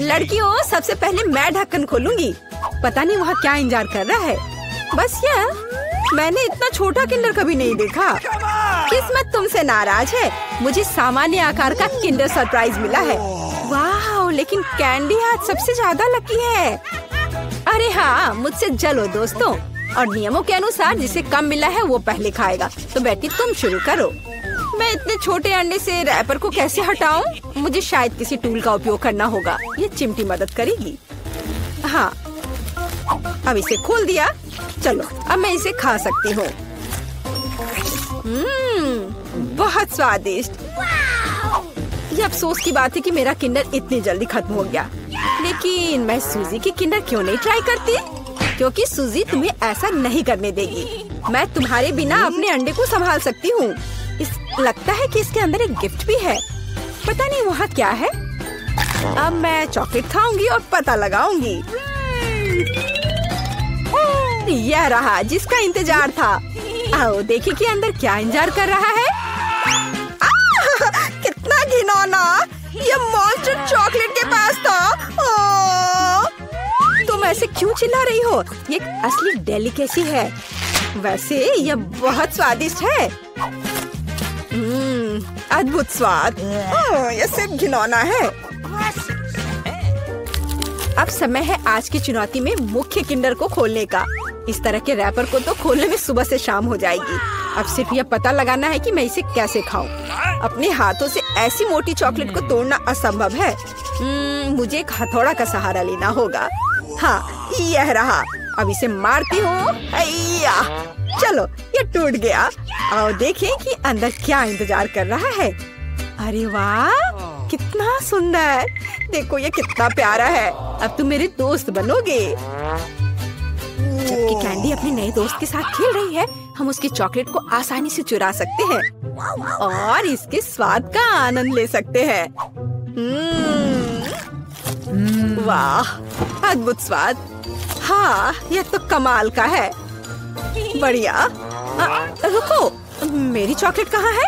लड़कियों, सबसे पहले मैं ढक्कन खोलूंगी। पता नहीं वहाँ क्या इंतजार कर रहा है। बस यह, मैंने इतना छोटा किंडर कभी नहीं देखा। किस्मत तुमसे नाराज है, मुझे सामान्य आकार का किंडर सरप्राइज मिला है। वाह, लेकिन कैंडी आज सबसे ज्यादा लकी है। अरे हाँ, मुझसे जलो दोस्तों। और नियमों के अनुसार जिसे कम मिला है वो पहले खाएगा। तो बेटी तुम शुरू करो। मैं इतने छोटे अंडे से रैपर को कैसे हटाऊं? मुझे शायद किसी टूल का उपयोग करना होगा। ये चिमटी मदद करेगी। हाँ, अब इसे खोल दिया। चलो, अब मैं इसे खा सकती हूँ। बहुत स्वादिष्ट। ये अफसोस की बात है कि मेरा किंडर इतनी जल्दी खत्म हो गया। लेकिन मैं सूजी की किंडर क्यों नहीं ट्राई करती? क्योंकि सूजी तुम्हें ऐसा नहीं करने देगी। मैं तुम्हारे बिना अपने अंडे को संभाल सकती हूँ। लगता है कि इसके अंदर एक गिफ्ट भी है। पता नहीं वहाँ क्या है। अब मैं चॉकलेट खाऊंगी और पता लगाऊंगी। यह रहा जिसका इंतजार था। आओ देखिए कि अंदर क्या इंतजार कर रहा है। कितना घिनौना! ये मॉन्स्टर चॉकलेट के पास था। तुम ऐसे क्यों चिल्ला रही हो? ये एक असली डेलिकेसी है। वैसे यह बहुत स्वादिष्ट है। अद्भुत स्वाद। ये सिर्फ घिनौना है। अब समय है आज की चुनौती में मुख्य किंडर को खोलने का। इस तरह के रैपर को तो खोलने में सुबह से शाम हो जाएगी। अब सिर्फ यह पता लगाना है कि मैं इसे कैसे खाऊं। अपने हाथों से ऐसी मोटी चॉकलेट को तोड़ना असंभव है। मुझे एक हथौड़ा का सहारा लेना होगा। हाँ, यह रहा। अब इसे मारती हूँ। चलो, ये टूट गया। आओ देखें कि अंदर क्या इंतजार कर रहा है। अरे वाह, कितना सुंदर! देखो ये कितना प्यारा है। अब तुम मेरे दोस्त बनोगे। जबकि कैंडी अपने नए दोस्त के साथ खेल रही है, हम उसकी चॉकलेट को आसानी से चुरा सकते हैं और इसके स्वाद का आनंद ले सकते हैं। वाह, अद्भुत स्वाद। हाँ, यह तो कमाल का है। बढ़िया। रुको, मेरी चॉकलेट कहाँ है?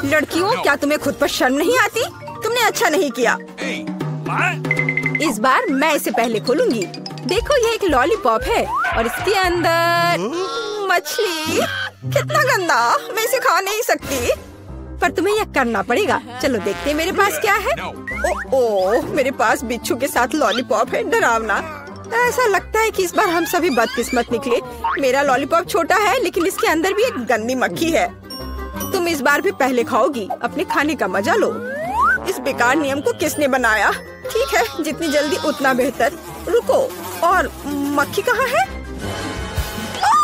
लड़कियों, क्या तुम्हें खुद पर शर्म नहीं आती? तुमने अच्छा नहीं किया। इस बार मैं इसे पहले खोलूंगी। देखो, ये एक लॉलीपॉप है और इसके अंदर मछली। कितना गंदा! मैं इसे खा नहीं सकती। पर तुम्हें यह करना पड़ेगा। चलो देखते हैं मेरे पास क्या है। ओह, मेरे पास बिच्छू के साथ लॉलीपॉप है। डरावना। ऐसा लगता है कि इस बार हम सभी बदकिस्मत निकले। मेरा लॉलीपॉप छोटा है, लेकिन इसके अंदर भी एक गंदी मक्खी है। तुम इस बार भी पहले खाओगी। अपने खाने का मजा लो। इस बेकार नियम को किसने बनाया? ठीक है, जितनी जल्दी उतना बेहतर। रुको, और मक्खी कहाँ है?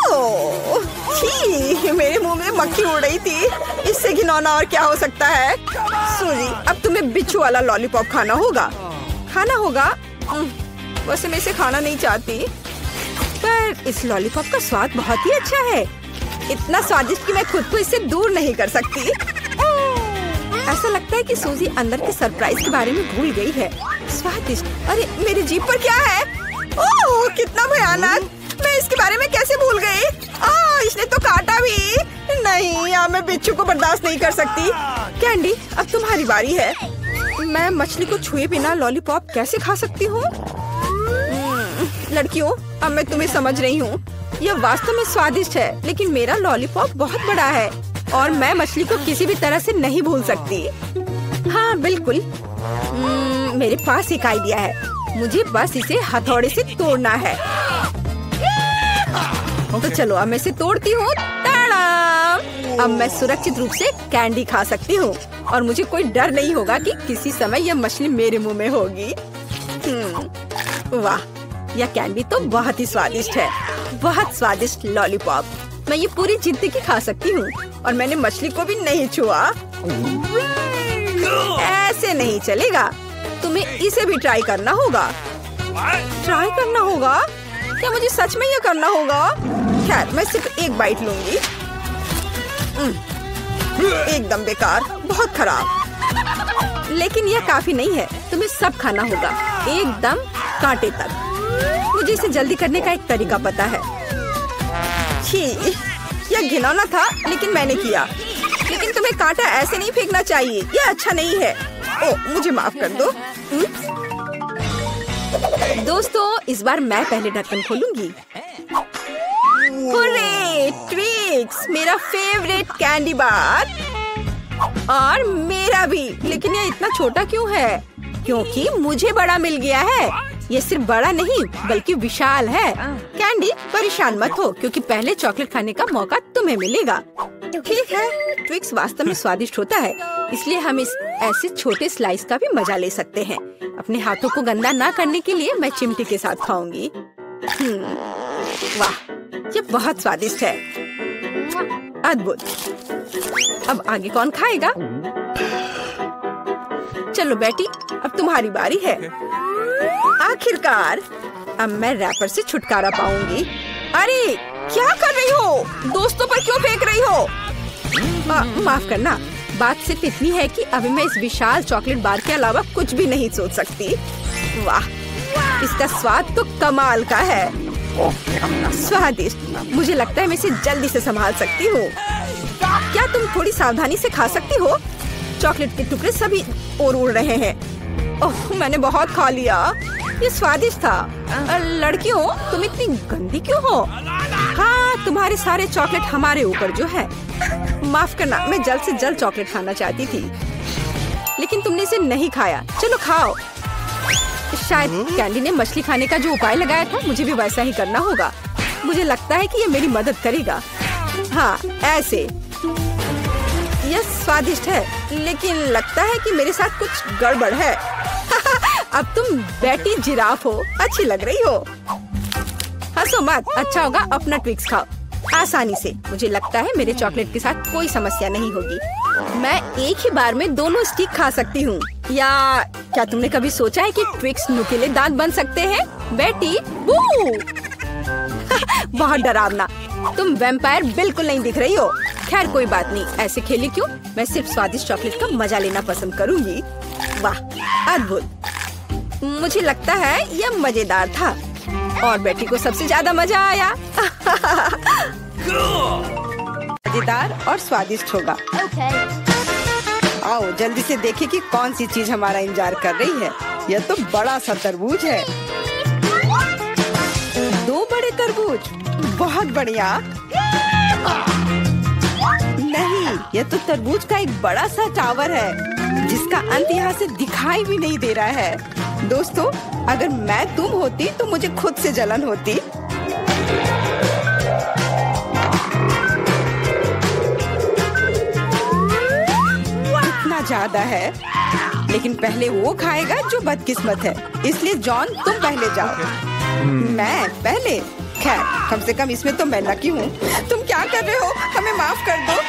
ओह, छी, मेरे मुंह में मक्खी उड़ रही थी। इससे घिनौना और क्या हो सकता है? सूजी, अब तुम्हें बिच्छू वाला लॉलीपॉप खाना होगा। वैसे मैं इसे खाना नहीं चाहती, पर इस लॉलीपॉप का स्वाद बहुत ही अच्छा है। इतना स्वादिष्ट कि मैं खुद को इससे दूर नहीं कर सकती। ऐसा लगता है कि सूजी अंदर के सरप्राइज के बारे में भूल गई है। स्वादिष्ट। अरे, मेरी जीभ पर क्या है? ओह, कितना भयानक! मैं इसके बारे में कैसे भूल गई? इसने तो काटा भी। नहीं, मैं बिच्छू को बर्दाश्त नहीं कर सकती। कैंडी, अब तुम्हारी बारी है। मैं मछली को छुए बिना लॉलीपॉप कैसे खा सकती हूँ? लड़कियों, अब मैं तुम्हें समझ रही हूँ। यह वास्तव में स्वादिष्ट है, लेकिन मेरा लॉलीपॉप बहुत बड़ा है और मैं मछली को किसी भी तरह से नहीं भूल सकती। हाँ बिल्कुल। मेरे पास एक आइडिया है। मुझे बस इसे हथौड़े से तोड़ना है। तो चलो, अब मैं इसे तोड़ती हूँ। अब मैं सुरक्षित रूप से कैंडी खा सकती हूँ और मुझे कोई डर नहीं होगा कि किसी समय यह मछली मेरे मुंह में होगी। वाह, यह कैंडी तो बहुत ही स्वादिष्ट है। बहुत स्वादिष्ट लॉलीपॉप। मैं ये पूरी जिंदगी खा सकती हूँ और मैंने मछली को भी नहीं छुआ। ऐसे नहीं चलेगा। तुम्हें इसे भी ट्राई करना होगा। ट्राई करना होगा? क्या मुझे सच में ये करना होगा? खैर, मैं सिर्फ एक बाइट लूंगी। एकदम बेकार, बहुत खराब। लेकिन यह काफी नहीं है, तुम्हें सब खाना होगा, एकदम कांटे तक। मुझे इसे जल्दी करने का एक तरीका पता है। छी, यह घिनौना था, लेकिन मैंने किया। लेकिन तुम्हें कांटा ऐसे नहीं फेंकना चाहिए, यह अच्छा नहीं है। ओह, मुझे माफ कर दो। दोस्तों इस बार मैं पहले ढक्कन खोलूंगी। हुर्रे! ट्विक्स, मेरा फेवरेट कैंडी बार। और मेरा भी। लेकिन ये इतना छोटा क्यों है? क्योंकि मुझे बड़ा मिल गया है। ये सिर्फ बड़ा नहीं बल्कि विशाल है। कैंडी परेशान मत हो क्योंकि पहले चॉकलेट खाने का मौका तुम्हें मिलेगा। ठीक है, ट्विक्स वास्तव में स्वादिष्ट होता है, इसलिए हम इस ऐसे छोटे स्लाइस का भी मजा ले सकते हैं। अपने हाथों को गंदा ना करने के लिए मैं चिमटी के साथ खाऊंगी। वाह, ये बहुत स्वादिष्ट है। अद्भुत। अब आगे कौन खाएगा? चलो बेटी, अब तुम्हारी बारी है। आखिरकार अब मैं रैपर से छुटकारा पाऊंगी। अरे क्या कर रही हो? दोस्तों पर क्यों फेंक रही हो? माफ करना, बात सिर्फ इतनी है कि अभी मैं इस विशाल चॉकलेट बार के अलावा कुछ भी नहीं सोच सकती। वाह, इसका स्वाद तो कमाल का है। स्वादिष्ट। मुझे लगता है मैं इसे जल्दी से संभाल सकती हूँ। क्या तुम थोड़ी सावधानी से खा सकती हो? चॉकलेट के टुकड़े सभी ओर उड़ रहे हैं। ओह, मैंने बहुत खा लिया। ये स्वादिष्ट था। लड़कियों, तुम इतनी गंदी क्यों हो? हाँ, तुम्हारे सारे चॉकलेट हमारे ऊपर जो है। माफ करना, मैं जल्द से जल्द चॉकलेट खाना चाहती थी, लेकिन तुमने इसे नहीं खाया। चलो खाओ। शायद कैंडी ने मछली खाने का जो उपाय लगाया था, मुझे भी वैसा ही करना होगा। मुझे लगता है कि ये मेरी मदद करेगा। हाँ, ऐसे। यह स्वादिष्ट है, लेकिन लगता है कि मेरे साथ कुछ गड़बड़ है। अब तुम बेटी जिराफ हो, अच्छी लग रही हो। हंसो मत, अच्छा होगा अपना ट्विक्स खाओ आसानी से। मुझे लगता है मेरे चॉकलेट के साथ कोई समस्या नहीं होगी। मैं एक ही बार में दोनों स्टिक खा सकती हूँ। या क्या तुमने कभी सोचा है कि ट्विक्स नुकीले दांत बन सकते हैं? बेटी, बू! बहुत डरावना। तुम वैम्पायर बिल्कुल नहीं दिख रही हो। खैर कोई बात नहीं, ऐसे खेली क्यों? मैं सिर्फ स्वादिष्ट चॉकलेट का मजा लेना पसंद करूंगी। वाह, अद्भुत। मुझे लगता है यह मजेदार था और बेटी को सबसे ज्यादा मजा आया। मजेदार और स्वादिष्ट होगा। आओ जल्दी से देखें कि कौन सी चीज हमारा इंतजार कर रही है। यह तो बड़ा सा तरबूज है। 2 बड़े तरबूज, बहुत बढ़िया। नहीं, यह तो तरबूज का एक बड़ा सा टावर है जिसका अंत यहाँ से दिखाई भी नहीं दे रहा है। दोस्तों, अगर मैं तुम होती तो मुझे खुद से जलन होती। इतना ज्यादा है, लेकिन पहले वो खाएगा जो बदकिस्मत है। इसलिए जॉन, तुम पहले जाओ। मैं पहले? खैर, कम से कम इसमें तो मैं लकी हूँ। तुम क्या कर रहे हो? हमें माफ कर दो।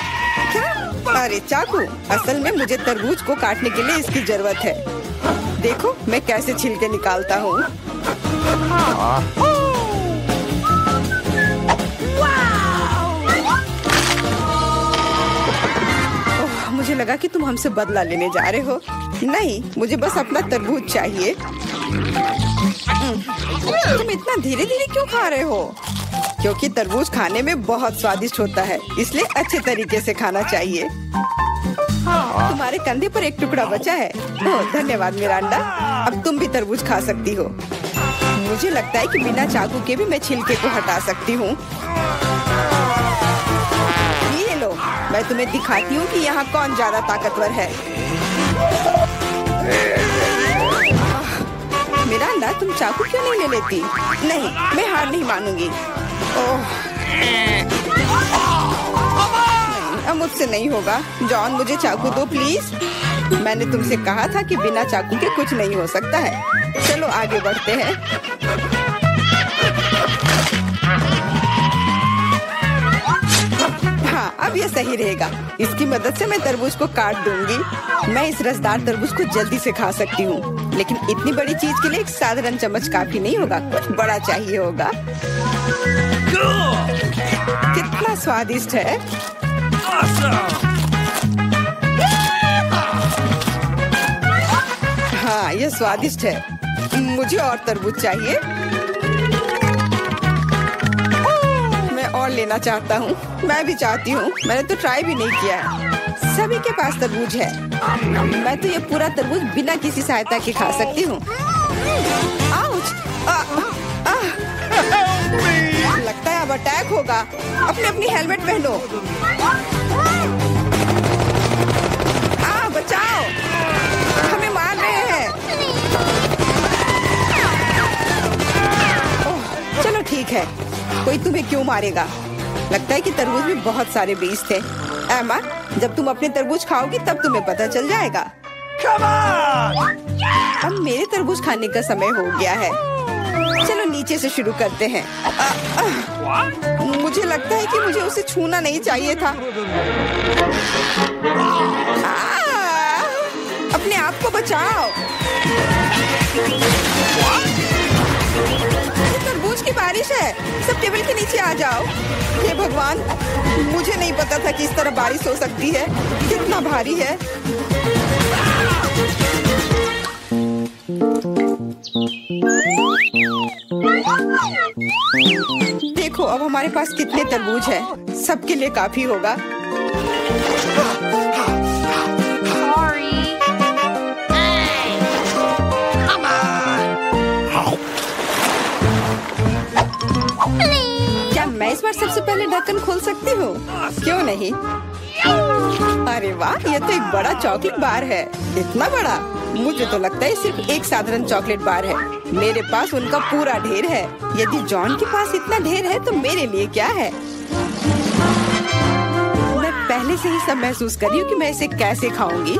क्या? अरे चाकू, असल में मुझे तरबूज को काटने के लिए इसकी जरूरत है। देखो मैं कैसे छिलके निकालता हूँ। मुझे लगा कि तुम हमसे बदला लेने जा रहे हो। नहीं, मुझे बस अपना तरबूज चाहिए। तुम इतना धीरे धीरे क्यों खा रहे हो? क्योंकि तरबूज खाने में बहुत स्वादिष्ट होता है, इसलिए अच्छे तरीके से खाना चाहिए। तुम्हारे कंधे पर एक टुकड़ा बचा है। ओह, धन्यवाद मिरांडा। अब तुम भी तरबूज खा सकती हो। मुझे लगता है कि बिना चाकू के भी मैं छिलके को हटा सकती हूँ। ये लो, मैं तुम्हें दिखाती हूँ कि यहाँ कौन ज्यादा ताकतवर है। मिरांडा, तुम चाकू क्यों नहीं ले लेती? नहीं, मैं हार नहीं मानूंगी। ओह, अब मुझसे नहीं होगा। जॉन, मुझे चाकू दो प्लीज। मैंने तुमसे कहा था कि बिना चाकू के कुछ नहीं हो सकता है। चलो आगे बढ़ते हैं। हाँ, अब ये सही रहेगा। इसकी मदद से मैं तरबूज को काट दूंगी। मैं इस रसदार तरबूज को जल्दी से खा सकती हूँ, लेकिन इतनी बड़ी चीज के लिए एक साधारण चम्मच काफी नहीं होगा, कुछ बड़ा चाहिए होगा। कितना स्वादिष्ट है। हाँ, यह स्वादिष्ट है। मुझे और तरबूज चाहिए। मैं और लेना चाहता हूँ। मैं भी चाहती हूँ। मैंने तो ट्राई भी नहीं किया है। सभी के पास तरबूज है। मैं तो ये पूरा तरबूज बिना किसी सहायता के खा सकती हूँ। आउच! लगता है अब अटैक होगा। अपनी अपनी हेलमेट पहनो। बचाओ, हमें मार रहे हैं। ओह, चलो ठीक है, कोई तुम्हें क्यों मारेगा। लगता है कि तरबूज में बहुत सारे बीज थे। एमा, जब तुम अपने तरबूज खाओगी तब तुम्हें पता चल जाएगा। अब मेरे तरबूज खाने का समय हो गया है। चलो नीचे से शुरू करते हैं। मुझे लगता है कि मुझे उसे छूना नहीं चाहिए था। अपने आप को बचाओ। ये तरबूज की बारिश है। सब टेबल के नीचे आ जाओ। हे भगवान, मुझे नहीं पता था कि इस तरह बारिश हो सकती है। कितना भारी है। देखो अब हमारे पास कितने तरबूज हैं। सबके लिए काफी होगा। क्या मैं इस बार सबसे पहले ढक्कन खोल सकती हूँ? क्यों नहीं? अरे वाह, ये तो एक बड़ा चॉकलेट बार है। इतना बड़ा? मुझे तो लगता है सिर्फ एक साधारण चॉकलेट बार है। मेरे पास उनका पूरा ढेर है। यदि जॉन के पास इतना ढेर है तो मेरे लिए क्या है। मैं पहले से ही सब महसूस कर रही हूँ कि मैं इसे कैसे खाऊंगी।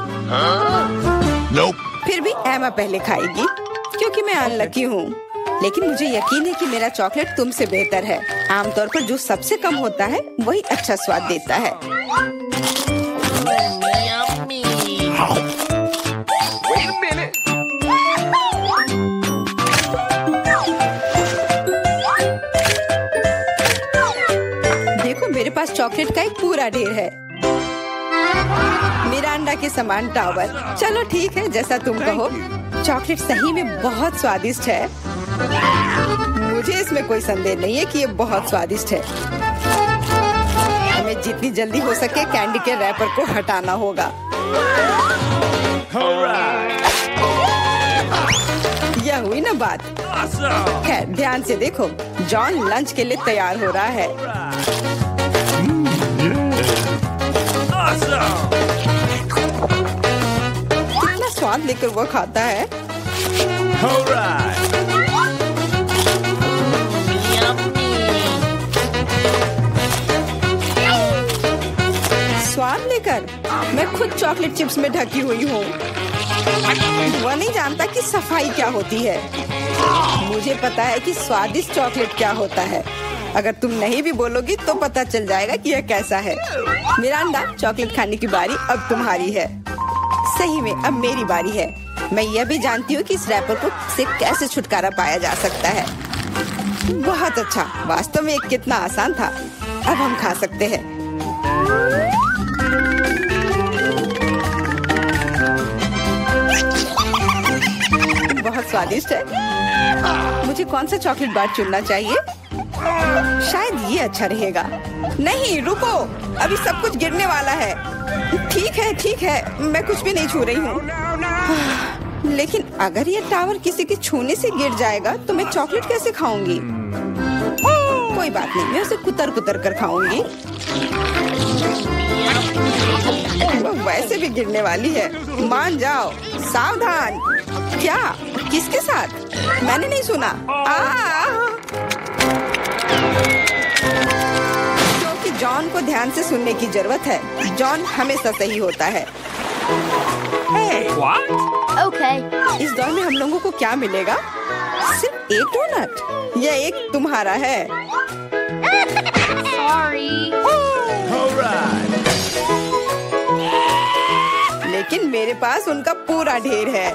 फिर भी एमा पहले खाएगी क्योंकि मैं अनलकी हूँ। लेकिन मुझे यकीन है कि मेरा चॉकलेट तुमसे बेहतर है। आमतौर पर जो सबसे कम होता है वही अच्छा स्वाद देता है। देखो मेरे पास चॉकलेट का एक पूरा ढेर है। मिरांडा के समान टावर। चलो ठीक है, जैसा तुम कहो। चॉकलेट सही में बहुत स्वादिष्ट है। मुझे इसमें कोई संदेह नहीं है कि ये बहुत स्वादिष्ट है। हमें जितनी जल्दी हो सके कैंडी के रैपर को हटाना होगा। यह हुई ना बात। खैर ध्यान से देखो, जॉन लंच के लिए तैयार हो रहा है। कितना स्वाद लेकर वो खाता है। स्वाद लेकर मैं खुद चॉकलेट चिप्स में ढकी हुई हूँ। वह नहीं जानता कि सफाई क्या होती है। मुझे पता है कि स्वादिष्ट चॉकलेट क्या होता है। अगर तुम नहीं भी बोलोगी तो पता चल जाएगा कि यह कैसा है। मिरांडा, चॉकलेट खाने की बारी अब तुम्हारी है। सही में अब मेरी बारी है। मैं यह भी जानती हूँ कि इस रैपर को से कैसे छुटकारा पाया जा सकता है। बहुत अच्छा, वास्तव में ये कितना आसान था। अब हम खा सकते हैं। बहुत स्वादिष्ट है। मुझे कौन सा चॉकलेट बार चुनना चाहिए? शायद ये अच्छा रहेगा। नहीं रुको, अभी सब कुछ गिरने वाला है। ठीक है, मैं कुछ भी नहीं छू रही हूँ। लेकिन अगर ये टावर किसी के छूने से गिर जाएगा तो मैं चॉकलेट कैसे खाऊंगी? कोई बात नहीं, मैं उसे कुतर कुतर कर खाऊंगी। वो वैसे भी गिरने वाली है। मान जाओ। सावधान। क्या? किसके साथ? मैंने नहीं सुना। क्योंकि जॉन को ध्यान से सुनने की जरूरत है। जॉन हमेशा सही होता है। Okay. इस दौर में हम लोगों को क्या मिलेगा? सिर्फ एक डोनट। यह एक तुम्हारा है। Sorry. लेकिन मेरे पास उनका पूरा ढेर है।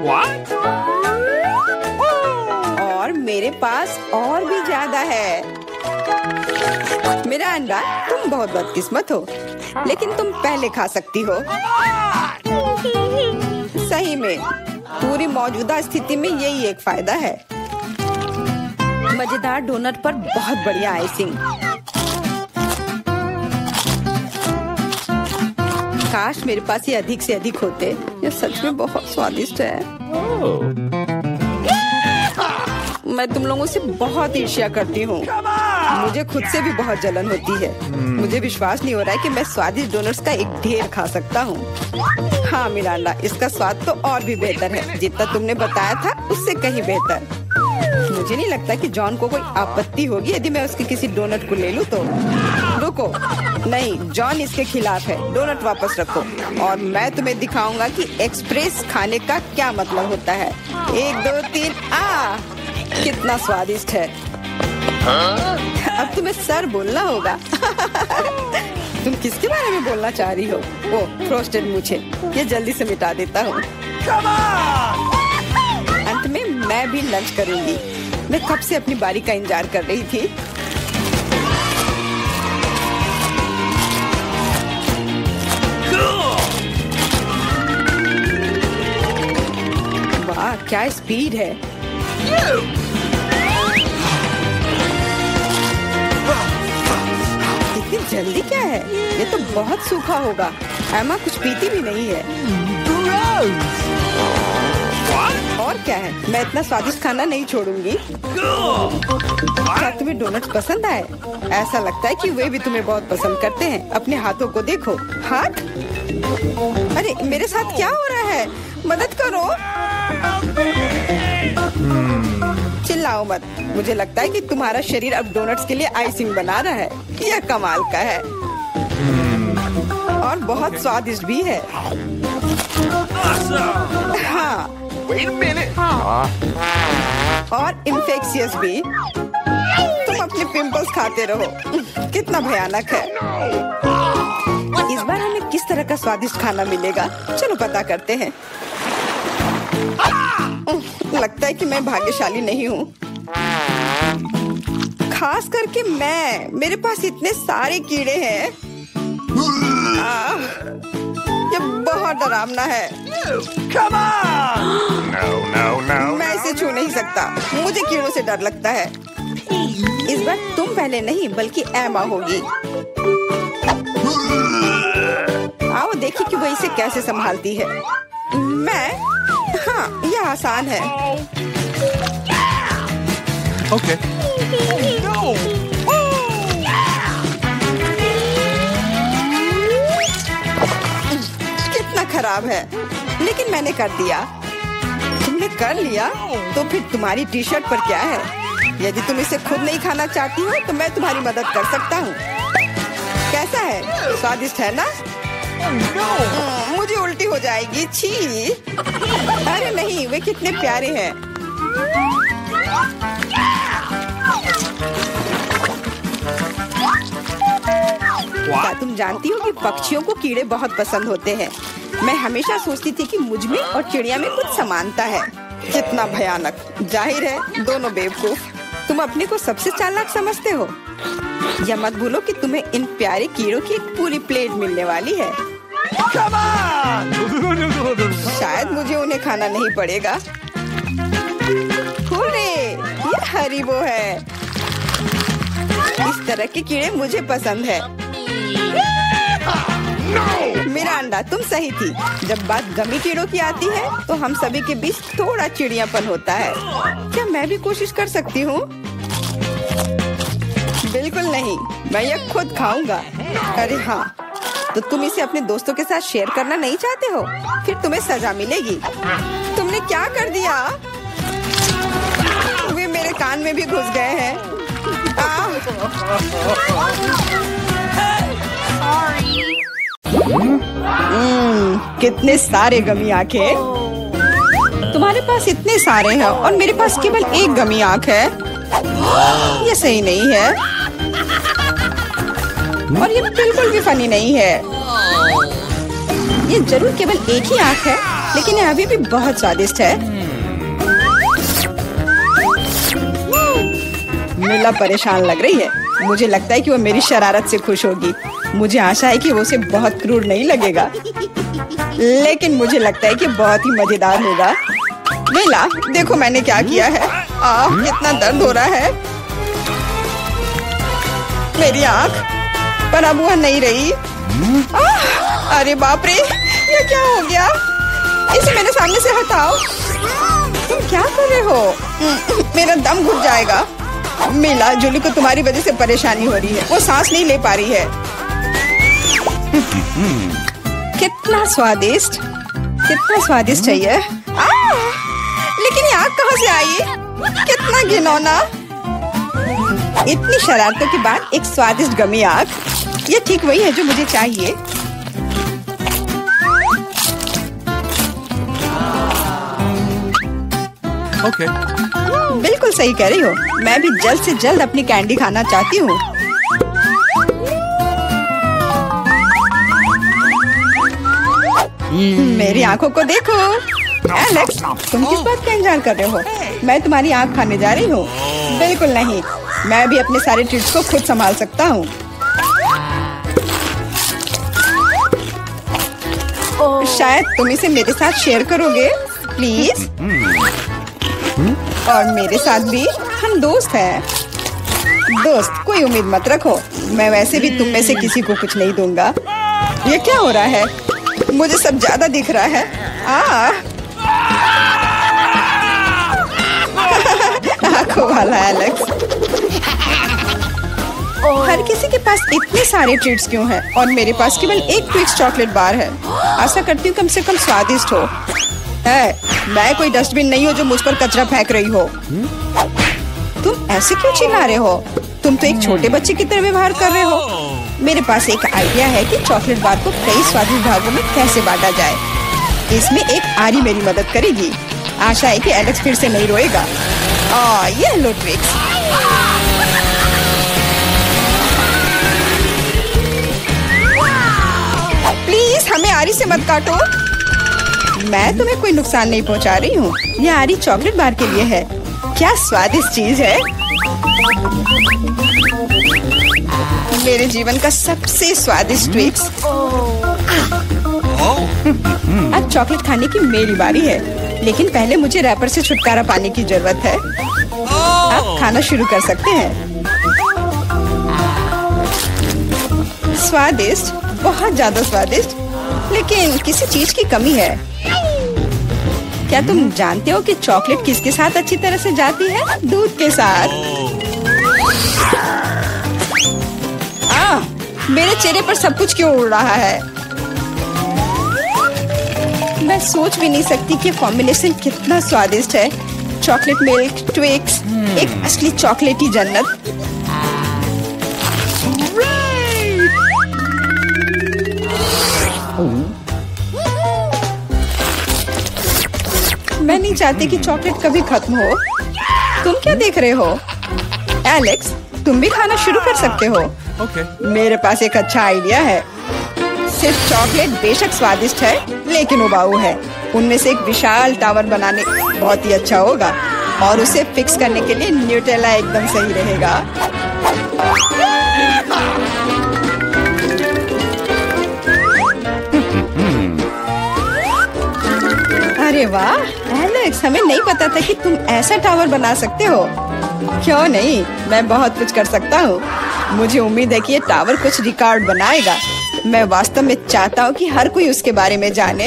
What? और मेरे पास और भी ज्यादा है। मिरांडा, तुम बहुत बदकिस्मत हो, लेकिन तुम पहले खा सकती हो। सही में पूरी मौजूदा स्थिति में यही एक फायदा है। मजेदार डोनट पर बहुत बढ़िया आइसिंग। काश मेरे पास ये अधिक से अधिक होते। ये सच में बहुत स्वादिष्ट है। मैं तुम लोगों से बहुत ईर्ष्या करती हूँ। मुझे खुद से भी बहुत जलन होती है। मुझे विश्वास नहीं हो रहा है कि मैं स्वादिष्ट डोनट्स का एक ढेर खा सकता हूँ। हाँ मिरांडा, इसका स्वाद तो और भी बेहतर है। जितना तुमने बताया था उससे कहीं बेहतर। मुझे नहीं लगता कि जॉन को कोई आपत्ति होगी यदि मैं उसके किसी डोनट को ले लूं तो। रुको, नहीं, जॉन इसके खिलाफ है। डोनट वापस रखो और मैं तुम्हें दिखाऊंगा कि एक्सप्रेस खाने का क्या मतलब होता है। 1 2 3 आ, कितना स्वादिष्ट है। अब तुम्हें सर बोलना होगा। तुम किसके बारे में बोलना चाह रही हो? ओ, फ्रोस्टेड मूछे। ये जल्दी से मिटा देता हूँ। अंत में मैं भी लंच करूंगी। मैं कब से अपनी बारी का इंतजार कर रही थी। वाह, क्या स्पीड है। इतनी जल्दी क्या है? ये तो बहुत सूखा होगा। एमा कुछ पीती भी नहीं है। और क्या है, मैं इतना स्वादिष्ट खाना नहीं छोड़ूंगी। क्या तुम्हें डोनट्स पसंद आए? ऐसा लगता है कि वे भी तुम्हें बहुत पसंद करते हैं। अपने हाथों को देखो। हाथ? अरे मेरे साथ क्या हो रहा है? मदद करो। चिल्लाओ मत। मुझे लगता है कि तुम्हारा शरीर अब डोनट्स के लिए आइसिंग बना रहा है। यह कमाल का है और बहुत स्वादिष्ट भी है। हाँ, और इन्फेक्शियस भी। तुम अपने पिंपल्स खाते रहो। कितना भयानक है। इस बार हमें किस तरह का स्वादिष्ट खाना मिलेगा? चलो पता करते हैं। लगता है कि मैं भाग्यशाली नहीं हूँ, खास करके मैं। मेरे पास इतने सारे कीड़े हैं। ये बहुत डरावना है। मैं इसे छू नहीं सकता। मुझे कीड़ों से डर लगता है। इस बार तुम पहले नहीं बल्कि एमा होगी। आओ देखिए कि वह इसे कैसे संभालती है। मैं? हाँ, यह आसान है। Okay. No. कितना खराब है, लेकिन मैंने कर दिया। तुमने कर लिया तो फिर तुम्हारी टी शर्ट पर क्या है? यदि तुम इसे खुद नहीं खाना चाहती हो तो मैं तुम्हारी मदद कर सकता हूँ। कैसा है? स्वादिष्ट है ना? मुझे उल्टी हो जाएगी। छी। अरे नहीं, वे कितने प्यारे हैं। क्या तुम जानती हो कि पक्षियों को कीड़े बहुत पसंद होते हैं? मैं हमेशा सोचती थी कि मुझ में और चिड़िया में कुछ समानता है। कितना भयानक। जाहिर है दोनों बेवकूफ। तुम अपने को सबसे चालाक समझते हो। या मत भूलो कि तुम्हें इन प्यारे कीड़ों की एक पूरी प्लेट मिलने वाली है। शायद मुझे उन्हें खाना नहीं पड़ेगा। हुर्रे, ये हरीबो है। इस तरह के कीड़े मुझे पसंद है। मिरांडा, तुम सही थी। जब बात गमी कीड़ों की आती है तो हम सभी के बीच थोड़ा चिड़ियापन होता है। क्या मैं भी कोशिश कर सकती हूँ? बिल्कुल नहीं, मैं ये खुद खाऊंगा। अरे हाँ, तो तुम इसे अपने दोस्तों के साथ शेयर करना नहीं चाहते हो? फिर तुम्हें सजा मिलेगी। तुमने क्या कर दिया? वे मेरे कान में भी घुस गए हैं। कितने सारे गमी आंखें। तुम्हारे पास इतने सारे हैं और मेरे पास केवल एक गमी आंख है। ये सही नहीं है और ये बिल्कुल भी फनी नहीं है। ये जरूर केवल एक ही आंख है, लेकिन ये अभी भी बहुत स्वादिष्ट है। मिला परेशान लग रही है। मुझे लगता है कि वो मेरी शरारत से खुश होगी। मुझे आशा है कि वो उसे बहुत क्रूर नहीं लगेगा, लेकिन मुझे लगता है कि बहुत ही मजेदार होगा। मिला, देखो मैंने क्या किया है। कितना दर्द हो रहा है। मेरी आँख, पर अब वह नहीं रही। अरे बाप रे, ये क्या हो गया? इसे मेरे सामने से हटाओ। तुम क्या कर रहे हो? मेरा दम घुट जाएगा। मिला जूली को तुम्हारी वजह से परेशानी हो रही है, वो सांस नहीं ले पा रही है। कितना स्वादिष्ट, कितना स्वादिष्ट चाहिए। लेकिन ये आग कहाँ से आई? कितना घिनौना। इतनी शरारतों के बाद एक स्वादिष्ट गमी आग, ये ठीक वही है जो मुझे चाहिए। Okay. बिल्कुल सही कह रही हो। मैं भी जल्द से जल्द अपनी कैंडी खाना चाहती हूँ। मेरी आंखों को देखो। एलेक्स, तुम किस बात का इंतजार कर रहे हो? मैं तुम्हारी आंख खाने जा रही हूँ। बिल्कुल नहीं, मैं भी अपने सारे ट्रीट्स को खुद संभाल सकता हूँ। शायद तुम इसे मेरे साथ शेयर करोगे, प्लीज? और मेरे साथ भी, हम दोस्त हैं। दोस्त, कोई उम्मीद मत रखो। मैं वैसे भी तुम में से किसी को कुछ नहीं दूंगा। ये क्या हो रहा है? मुझे सब ज्यादा दिख रहा है। आंखों वाला एलेक्स। हर किसी के पास इतने सारे ट्रीट्स क्यों हैं और मेरे पास केवल एक ट्विक्स चॉकलेट बार है? आशा करती हूँ कम से कम स्वादिष्ट हो। मैं कोई डस्टबिन नहीं हूँ जो मुझ पर कचरा फेंक रही हो। तुम ऐसे क्यों चिल्ला रहे हो? तुम तो एक छोटे बच्चे की तरह व्यवहार कर रहे हो। मेरे पास एक आइडिया है कि चॉकलेट बार को कई स्वादिष्ट भागों में कैसे बांटा जाए। इसमें एक आरी मेरी मदद करेगी। आशा है कि एलेक्स फिर से नहीं रोएगा। ये लो ट्विक्स। प्लीज हमें आरी से मत काटो। मैं तुम्हें कोई नुकसान नहीं पहुंचा रही हूँ। यह आरी चॉकलेट बार के लिए है। क्या स्वादिष्ट चीज है। मेरे जीवन का सबसे स्वादिष्ट ट्विक्स। अब चॉकलेट खाने की मेरी बारी है, लेकिन पहले मुझे रैपर से छुटकारा पाने की जरूरत है। आप खाना शुरू कर सकते हैं। स्वादिष्ट, बहुत ज्यादा स्वादिष्ट, लेकिन किसी चीज की कमी है। क्या तुम जानते हो कि चॉकलेट किसके साथ अच्छी तरह से जाती है? दूध के साथ। मेरे चेहरे पर सब कुछ क्यों उड़ रहा है? मैं सोच भी नहीं सकती कि कॉम्बिनेशन कितना स्वादिष्ट है। चॉकलेट मिल्क, ट्विक्स, एक असली चॉकलेटी जन्नत। मैं नहीं चाहती कि चॉकलेट कभी खत्म हो। तुम क्या देख रहे हो? एलेक्स, तुम भी खाना शुरू कर सकते हो। Okay. मेरे पास एक अच्छा आइडिया है। सिर्फ चॉकलेट बेशक स्वादिष्ट है, लेकिन उबाऊ है। उनमें से एक विशाल टावर बनाने बहुत ही अच्छा होगा, और उसे फिक्स करने के लिए न्यूटेला एकदम सही रहेगा। अरे वाह एलेक्स, हमें नहीं पता था कि तुम ऐसा टावर बना सकते हो। क्यों नहीं, मैं बहुत कुछ कर सकता हूँ। मुझे उम्मीद है कि ये टावर कुछ रिकॉर्ड बनाएगा। मैं वास्तव में चाहता हूँ कि हर कोई उसके बारे में जाने।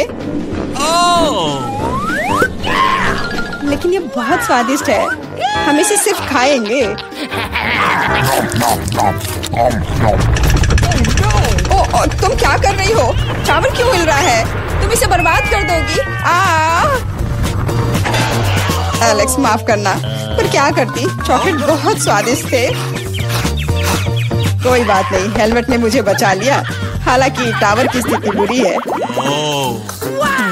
लेकिन ये बहुत स्वादिष्ट है, हम इसे सिर्फ खाएंगे। तुम क्या कर रही हो? टावर क्यों हिल रहा है? तुम इसे बर्बाद कर दोगी। एलेक्स, माफ करना, पर क्या करती? चॉकलेट बहुत स्वादिष्ट थे। कोई बात नहीं, हेलमेट ने मुझे बचा लिया। हालांकि टावर की स्थिति बुरी है।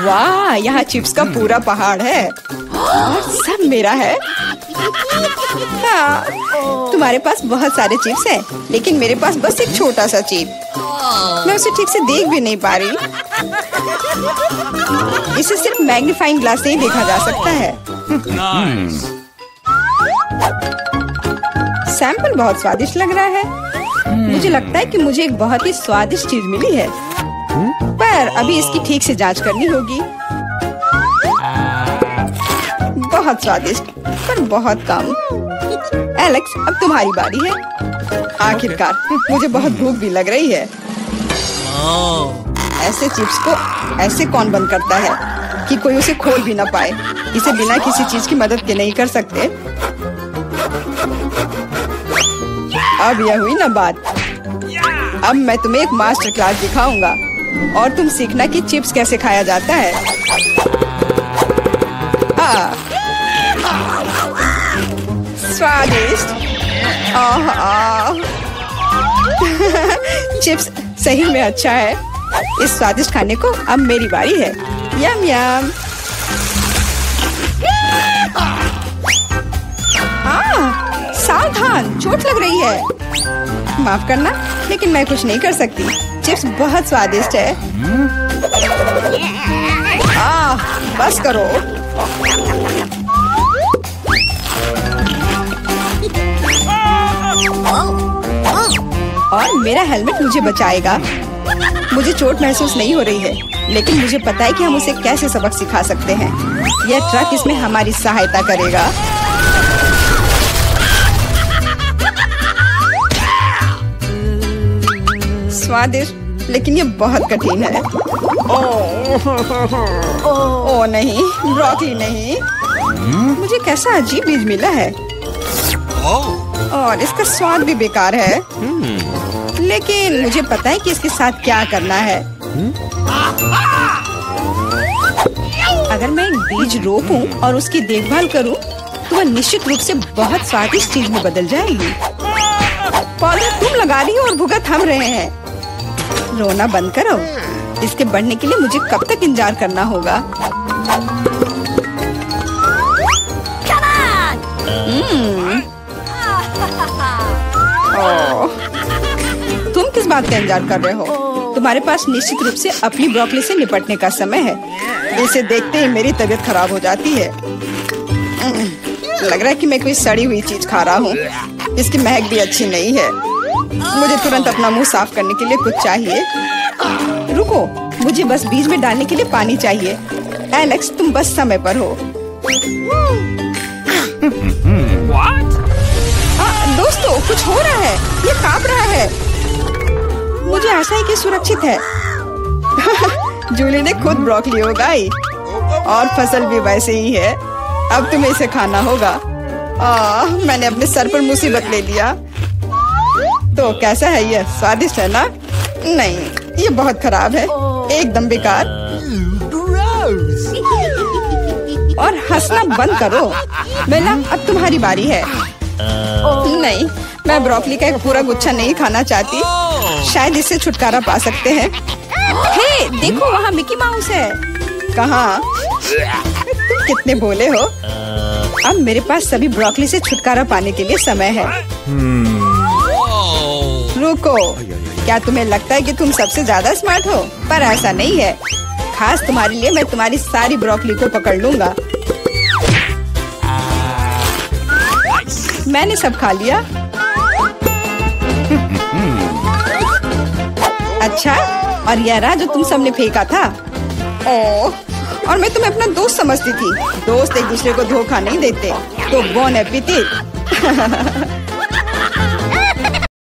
वाह, यहाँ चिप्स का पूरा पहाड़ है और सब मेरा है। हाँ, तुम्हारे पास बहुत सारे चिप्स हैं, लेकिन मेरे पास बस एक छोटा सा चिप। मैं उसे ठीक से देख भी नहीं पा रही। इसे सिर्फ मैग्नीफाइंग ग्लास से ही देखा जा सकता है। सैंपल बहुत स्वादिष्ट लग रहा है। मुझे लगता है कि मुझे एक बहुत ही स्वादिष्ट चीज मिली है, पर अभी इसकी ठीक से जांच करनी होगी। बहुत स्वादिष्ट, पर बहुत कम। एलेक्स, अब तुम्हारी बारी है। आखिरकार मुझे बहुत भूख भी लग रही है। ऐसे चिप्स को ऐसे कौन बंद करता है कि कोई उसे खोल भी ना पाए। इसे बिना किसी चीज की मदद के नहीं कर सकते। अब यह हुई ना बात। अब मैं तुम्हें एक मास्टर क्लास दिखाऊंगा और तुम सीखना कि चिप्स कैसे खाया जाता है। स्वादिष्ट। चिप्स सही में अच्छा है। इस स्वादिष्ट खाने को अब मेरी बारी है। यम यम। सावधान, चोट लग रही है। माफ करना, लेकिन मैं कुछ नहीं कर सकती। चिप्स बहुत स्वादिष्ट है। बस करो। और मेरा हेलमेट मुझे बचाएगा। मुझे चोट महसूस नहीं हो रही है, लेकिन मुझे पता है कि हम उसे कैसे सबक सिखा सकते हैं। यह ट्रक इसमें हमारी सहायता करेगा। स्वादिष्ट, लेकिन ये बहुत कठिन है। ओह नहीं, ब्रोकली नहीं। मुझे कैसा अजीब बीज मिला है और इसका स्वाद भी बेकार है। लेकिन मुझे पता है कि इसके साथ क्या करना है। अगर मैं एक बीज रोपूं और उसकी देखभाल करूं, तो वह निश्चित रूप से बहुत स्वादिष्ट चीज में बदल जाएगी। पौधे तुम लगा रही हो और भुगत हम रहे हैं। रोना बंद करो। इसके बढ़ने के लिए मुझे कब तक इंतजार करना होगा? तुम किस बात का इंतजार कर रहे हो? तुम्हारे पास निश्चित रूप से अपनी ब्रोकली से निपटने का समय है। इसे देखते ही मेरी तबीयत खराब हो जाती है। लग रहा है कि मैं कोई सड़ी हुई चीज खा रहा हूँ। इसकी महक भी अच्छी नहीं है। मुझे तुरंत अपना मुंह साफ करने के लिए कुछ चाहिए। रुको, मुझे बस बीज में डालने के लिए पानी चाहिए। एलेक्स, तुम बस समय पर हो। दोस्तों, कुछ हो रहा है। ये कांप रहा है। मुझे आशा है कि सुरक्षित है। जूली ने खुद ब्रोकली उगाई और फसल भी वैसे ही है। अब तुम्हें इसे खाना होगा। मैंने अपने सर पर मुसीबत ले लिया। तो कैसा है ये? स्वादिष्ट है ना? नहीं, ये बहुत खराब है। एकदम बेकार। और हंसना बंद करो। बेला, अब तुम्हारी बारी है। नहीं, मैं ब्रोकली का एक पूरा गुच्छा नहीं खाना चाहती। शायद इससे छुटकारा पा सकते हैं। हे, देखो वहाँ मिकी माउस है। कहाँ? तुम कितने भोले हो। अब मेरे पास सभी ब्रोकली से छुटकारा पाने के लिए समय है। रुको, क्या तुम्हें लगता है कि तुम सबसे ज्यादा स्मार्ट हो? पर ऐसा नहीं है। खास तुम्हारे लिए मैं तुम्हारी सारी ब्रोकली को पकड़ लूंगा। मैंने सब खा लिया। अच्छा, और यह रहा जो तुम सबने फेंका था। ओह, और मैं तुम्हें अपना दोस्त समझती थी। दोस्त एक दूसरे को धोखा नहीं देते। तो बोन एपेटिट।